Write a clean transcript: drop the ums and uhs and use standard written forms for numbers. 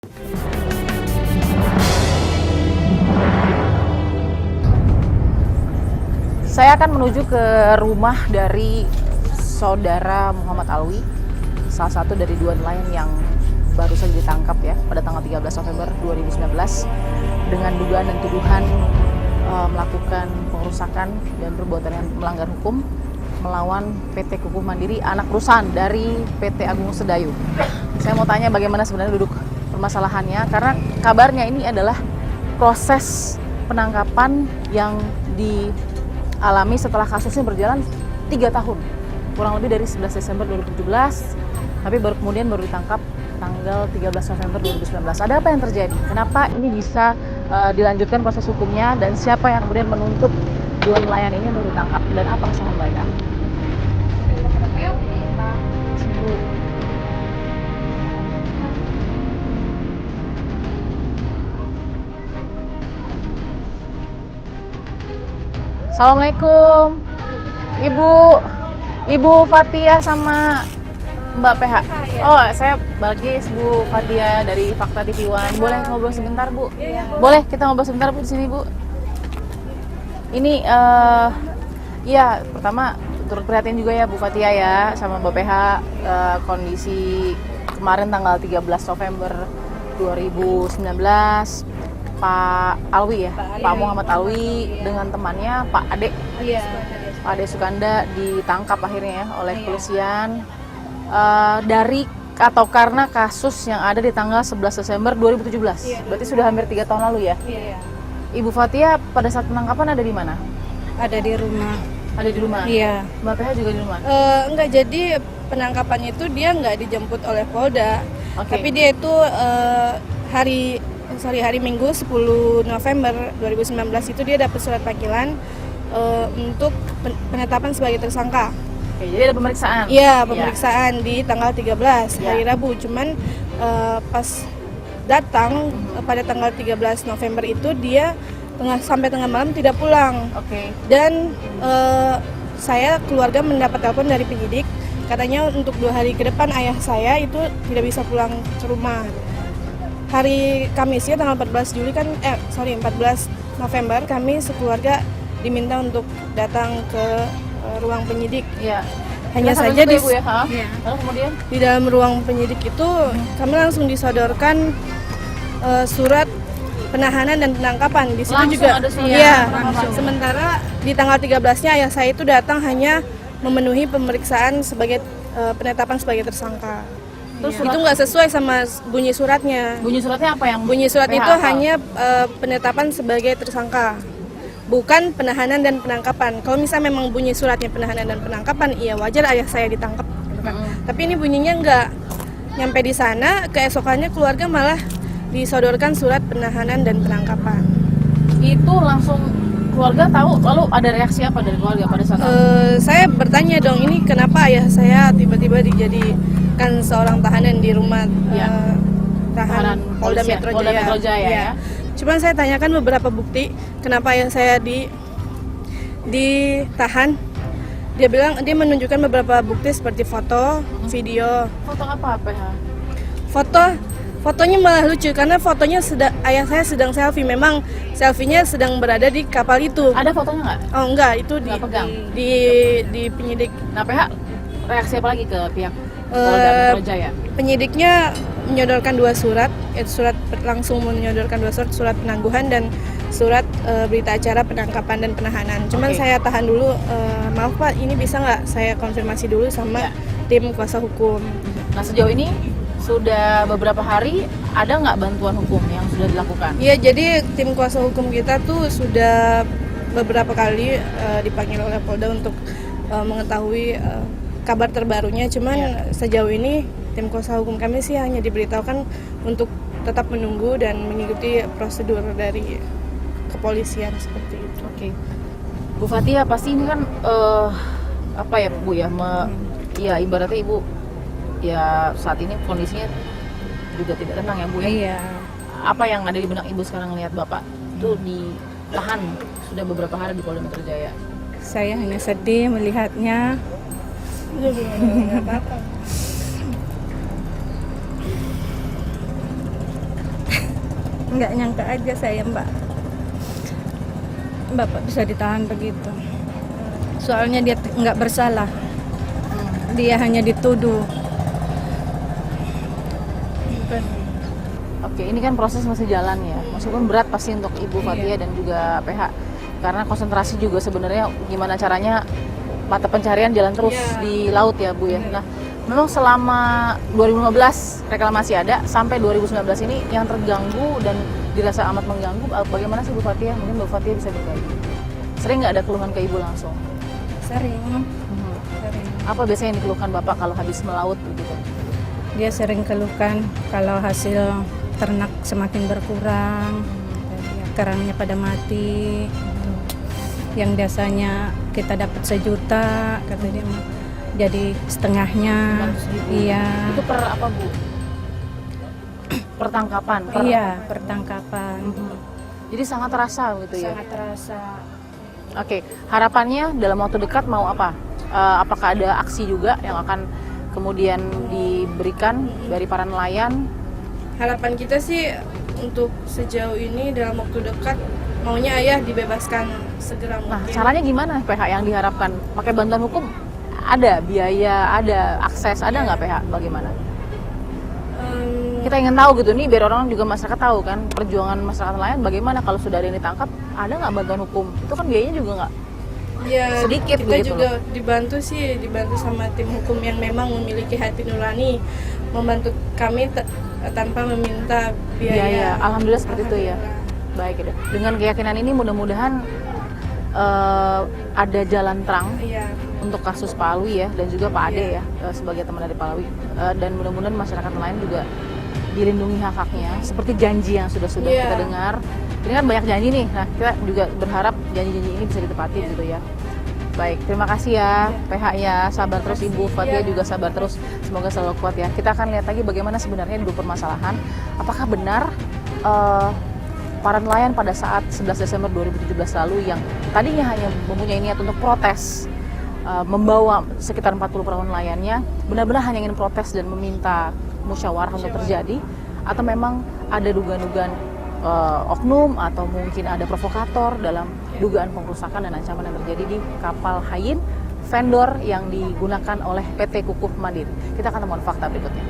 Saya akan menuju ke rumah dari saudara Muhammad Alwi, salah satu dari dua nelayan yang baru saja ditangkap ya pada tanggal 13 November 2019 dengan dugaan dan tuduhan melakukan pengerusakan dan perbuatan yang melanggar hukum melawan PT Kukuh Mandiri, anak perusahaan dari PT Agung Sedayu. Saya mau tanya bagaimana sebenarnya duduk permasalahannya, karena kabarnya ini adalah proses penangkapan yang dialami setelah kasusnya berjalan 3 tahun, kurang lebih dari 11 Desember 2017, tapi kemudian baru ditangkap tanggal 13 November 2019. Ada apa yang terjadi? Kenapa ini bisa dilanjutkan proses hukumnya, dan siapa yang kemudian menuntut dua nelayan ini baru ditangkap, dan apa kesalahan mereka? Assalamualaikum, Ibu Fatia sama Mbak PH. Oh, saya Balkis, Bu Fatia dari Fakta TV One. Boleh ngobrol sebentar, Bu? Boleh, kita ngobrol sebentar, Bu, di sini, Bu. Ini ya, pertama turut prihatin juga ya Bu Fatia ya sama Mbak PH, kondisi kemarin tanggal 13 November 2019. Pak Alwi ya, Pak Muhammad Alwi dengan temannya Pak Ade, Pak Ade Sukanda ditangkap akhirnya ya oleh kepolisian dari atau karena kasus yang ada di tanggal 11 Desember 2017. Berarti sudah hampir 3 tahun lalu ya. Ibu Fatia pada saat penangkapan ada di mana? Ada di rumah. Ada di rumah. Iya. Mbak PH juga di rumah. Enggak, jadi penangkapannya itu dia nggak dijemput oleh Polda, tapi dia itu hari Minggu 10 November 2019 itu dia dapat surat panggilan untuk penetapan sebagai tersangka. Oke, jadi ada pemeriksaan? Iya, pemeriksaan di tanggal 13 hari Rabu. Cuman pas datang pada tanggal 13 November itu dia sampai tengah malam tidak pulang. Dan saya keluarga mendapat telepon dari penyidik, katanya untuk 2 hari ke depan ayah saya itu tidak bisa pulang ke rumah. Hari Kamisnya tanggal 14 November kami sekeluarga diminta untuk datang ke ruang penyidik. Hanya saja Lalu kemudian di dalam ruang penyidik itu kami langsung disodorkan surat penahanan dan penangkapan. Di situ langsung juga ada surat penangkapan. Sementara di tanggal 13-nya ayah saya itu datang hanya memenuhi pemeriksaan sebagai penetapan sebagai tersangka. Terus itu nggak sesuai sama bunyi suratnya. Bunyi suratnya apa yang? Bunyi surat itu hanya penetapan sebagai tersangka, bukan penahanan dan penangkapan. Kalau misalnya memang bunyi suratnya penahanan dan penangkapan, iya wajar ayah saya ditangkap. Tapi ini bunyinya nggak nyampe di sana, keesokannya keluarga malah disodorkan surat penahanan dan penangkapan. Itu langsung keluarga tahu, lalu ada reaksi apa dari keluarga pada saat itu? Saya bertanya dong, ini kenapa ayah saya tiba-tiba dijadikan seorang tahanan di rumah tahanan Polda Metro Jaya. Ya. Cuman saya tanyakan beberapa bukti kenapa ayah saya ditahan. Dia bilang dia menunjukkan beberapa bukti seperti foto, video. Foto apa ya? Fotonya malah lucu karena fotonya ayah saya sedang selfie. Memang selfie-nya sedang berada di kapal itu. Ada fotonya nggak? Oh enggak, itu di penyidik. Nah, PH reaksi apa lagi ke pihak Polda Metro Jaya? Penyidiknya menyodorkan 2 surat, langsung menyodorkan 2 surat penangguhan dan surat berita acara penangkapan dan penahanan. Cuman saya tahan dulu, maaf Pak, ini bisa nggak saya konfirmasi dulu sama tim kuasa hukum. Nah, sejauh ini sudah beberapa hari ada nggak bantuan hukum yang sudah dilakukan? Iya, jadi tim kuasa hukum kita tuh sudah beberapa kali dipanggil oleh Polda untuk mengetahui kabar terbarunya. Cuman sejauh ini tim kuasa hukum kami sih hanya diberitahukan untuk tetap menunggu dan mengikuti prosedur dari kepolisian seperti itu. Bu Fatia, pasti ini kan apa ya Bu ya, ya ibaratnya Ibu ya saat ini kondisinya juga tidak tenang ya Bu ya. Iya. Apa yang ada di benak Ibu sekarang melihat Bapak itu ditahan sudah beberapa hari di Polda Metro Jaya? Saya hanya sedih melihatnya. Nggak nyangka aja saya, Mbak. Bapak bisa ditahan begitu. Soalnya dia nggak bersalah. Dia hanya dituduh. Oke, ini kan proses masih jalan ya. Meskipun berat pasti untuk Ibu Fathia dan juga PH. Karena konsentrasi juga sebenarnya gimana caranya mata pencarian jalan terus di laut ya Bu ya. Nah, memang selama 2015 reklamasi ada sampai 2019 ini yang terganggu dan dirasa amat mengganggu bagaimana sih Bu Fathia? Mungkin Bu Fathia bisa berbagi. Sering nggak ada keluhan ke Ibu langsung? Sering. Sering. Apa biasanya yang dikeluhkan Bapak kalau habis melaut begitu? Dia sering keluhkan kalau hasil ternak semakin berkurang, kerangnya pada mati. Yang biasanya kita dapat 1 juta, kata dia jadi setengahnya. 500.000. Iya. Itu per apa Bu? Pertangkapan? Iya, pertangkapan. Jadi sangat terasa gitu ya? Sangat terasa. Oke, harapannya dalam waktu dekat mau apa? Apakah ada aksi juga yang akan kemudian diberikan dari para nelayan? Harapan kita sih untuk sejauh ini dalam waktu dekat maunya ayah dibebaskan segera Nah, mungkin. caranya gimana PH yang diharapkan? Pakai bantuan hukum? Ada biaya, ada akses, ada nggak PH? Bagaimana? Kita ingin tahu gitu nih, biar orang juga masyarakat tahu kan perjuangan masyarakat nelayan bagaimana kalau sudah ada yang ditangkap, ada nggak bantuan hukum? Itu kan biayanya juga nggak Ya, sedikit kita begitu juga dibantu sama tim hukum yang memang memiliki hati nurani membantu kami tanpa meminta biaya. Alhamdulillah seperti itu ya. Baik, ya. Dengan keyakinan ini mudah-mudahan ada jalan terang Iya. untuk kasus Pak Alwi ya, dan juga Pak Ade ya sebagai teman dari Pak Alwi, dan mudah-mudahan masyarakat nelayan juga dilindungi hak-haknya seperti janji yang sudah kita dengar. Ini kan banyak janji nih, nah kita juga berharap janji-janji ini bisa ditepati gitu ya. Baik, terima kasih ya PH ya, sabar terus Ibu Fathia juga sabar terus, semoga selalu kuat ya. Kita akan lihat lagi bagaimana sebenarnya dulu permasalahan, apakah benar para nelayan pada saat 11 Desember 2017 lalu yang tadinya hanya mempunyai niat untuk protes, membawa sekitar 40 perahu nelayannya, benar-benar hanya ingin protes dan meminta musyawarah untuk terjadi, atau memang ada dugaan-dugaan oknum atau mungkin ada provokator dalam dugaan pengrusakan dan ancaman yang terjadi di kapal Hayin vendor yang digunakan oleh PT Kukuh Mandiri. Kita akan temukan fakta berikutnya.